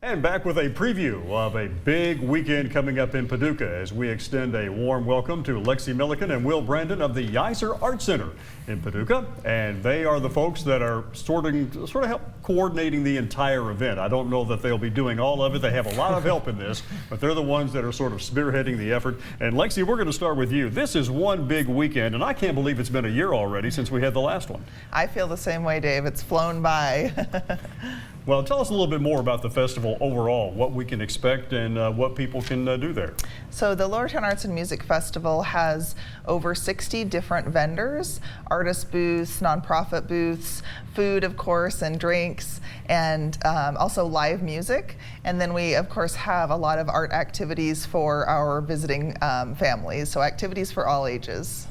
And back with a preview of a big weekend coming up in Paducah as we extend a warm welcome to Lexie, Millikan and Will Brandon of the Yeiser Art Center in Paducah. And they are the folks that are sort of help coordinating the entire event. I don't know that they'll be doing all of it. They have a lot of help in this, but they're the ones that are sort of spearheading the effort. And Lexie, we're going to start with you. This is one big weekend, and I can't believe it's been a year already since we had the last one. I feel the same way, Dave. It's flown by. Well, tell us a little bit more about the festival overall, what we can expect and what people can do there. So the Lowertown Arts and Music Festival has over 60 different vendors, artist booths, nonprofit booths, food, of course, and drinks, and also live music. And then we, of course, have a lot of art activities for our visiting families, so activities for all ages.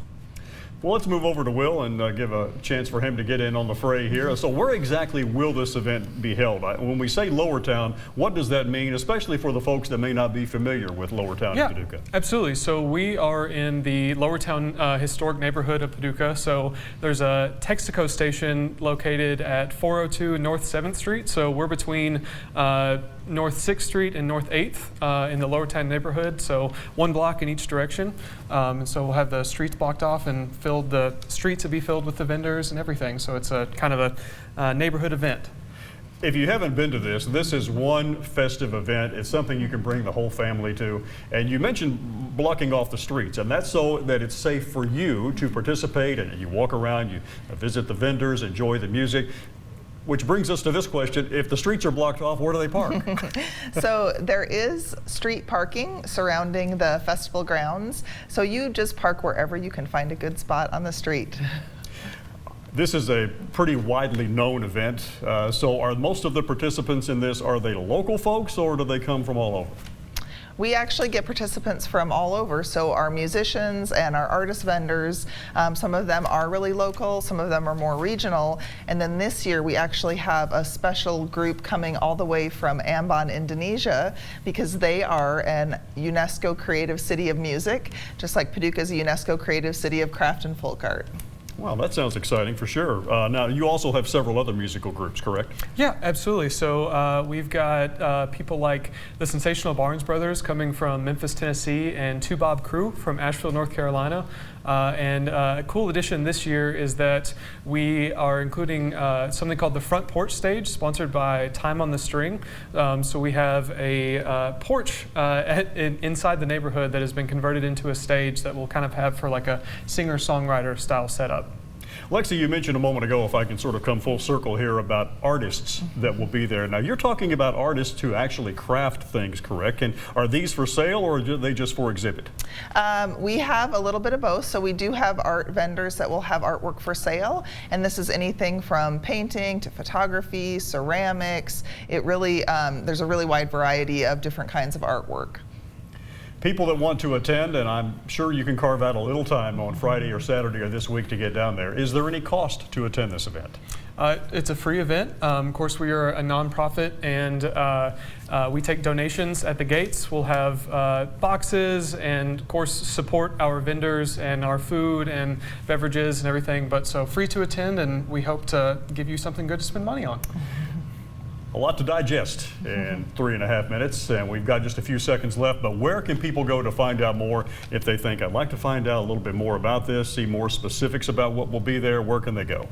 Well, let's move over to Will and give a chance for him to get in on the fray here. So where exactly will this event be held? When we say Lowertown, what does that mean, especially for the folks that may not be familiar with Lowertown in Paducah? Absolutely. So we are in the Lowertown historic neighborhood of Paducah. So there's a Texaco station located at 402 North 7th Street. So we're between North 6th Street and North 8th in the Lowertown neighborhood, so one block in each direction. And so we'll have the streets blocked off and the streets will be filled with the vendors and everything. So it's a kind of a neighborhood event. If you haven't been to this is one festive event. It's something you can bring the whole family to. And you mentioned blocking off the streets, and that's so that it's safe for you to participate and you walk around, you visit the vendors, enjoy the music. Which brings us to this question: if the streets are blocked off, where do they park? So there is street parking surrounding the festival grounds. So you just park wherever you can find a good spot on the street. This is a pretty widely known event. So are most of the participants in this, are they local folks or do they come from all over? We actually get participants from all over, so our musicians and our artist vendors, some of them are really local, some of them are more regional, and then this year we actually have a special group coming all the way from Ambon, Indonesia, because they are an UNESCO Creative City of Music, just like Paducah is a UNESCO Creative City of Craft and Folk Art. Wow, that sounds exciting for sure. Now, you also have several other musical groups, correct? Yeah, absolutely. So we've got people like the Sensational Barnes Brothers coming from Memphis, Tennessee, and Two Bob Crew from Asheville, North Carolina. And a cool addition this year is that we are including something called the Front Porch Stage, sponsored by Time on the String. So we have a porch inside the neighborhood that has been converted into a stage that we'll kind of have for like a singer-songwriter style setup. Lexie, you mentioned a moment ago, if I can sort of come full circle here, about artists that will be there. Now, you're talking about artists who actually craft things, correct? And are these for sale or are they just for exhibit? We have a little bit of both. So we do have art vendors that will have artwork for sale. And this is anything from painting to photography, ceramics. It really, there's a really wide variety of different kinds of artwork. People that want to attend, and I'm sure you can carve out a little time on Friday or Saturday or this week to get down there. Is there any cost to attend this event? It's a free event. Of course, we are a nonprofit, and we take donations at the gates. We'll have boxes and, of course, support our vendors and our food and beverages and everything. But so free to attend, and we hope to give you something good to spend money on. A lot to digest in 3.5 minutes, and we've got just a few seconds left, but where can people go to find out more if they think, I'd like to find out a little bit more about this, see more specifics about what will be there? Where can they go?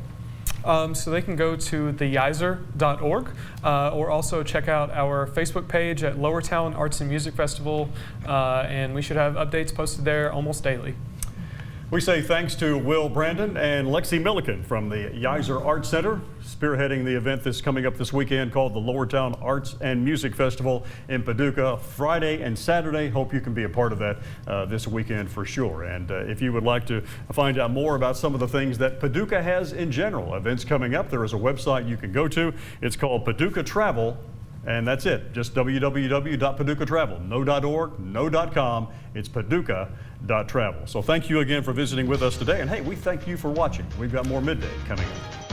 So they can go to theyeiser.org or also check out our Facebook page at Lowertown Arts and Music Festival, and we should have updates posted there almost daily. We say thanks to Will Brandon and Lexie Millikan from the Yeiser Art Center, spearheading the event that's coming up this weekend called the Lowertown Arts and Music Festival in Paducah, Friday and Saturday. Hope you can be a part of that this weekend for sure. And if you would like to find out more about some of the things that Paducah has in general, events coming up, there is a website you can go to. It's called Paducah Travel. And that's it, just www.paducahtravel, no .org, no .com, it's paducah.travel. So thank you again for visiting with us today, and hey, we thank you for watching. We've got more Midday coming up.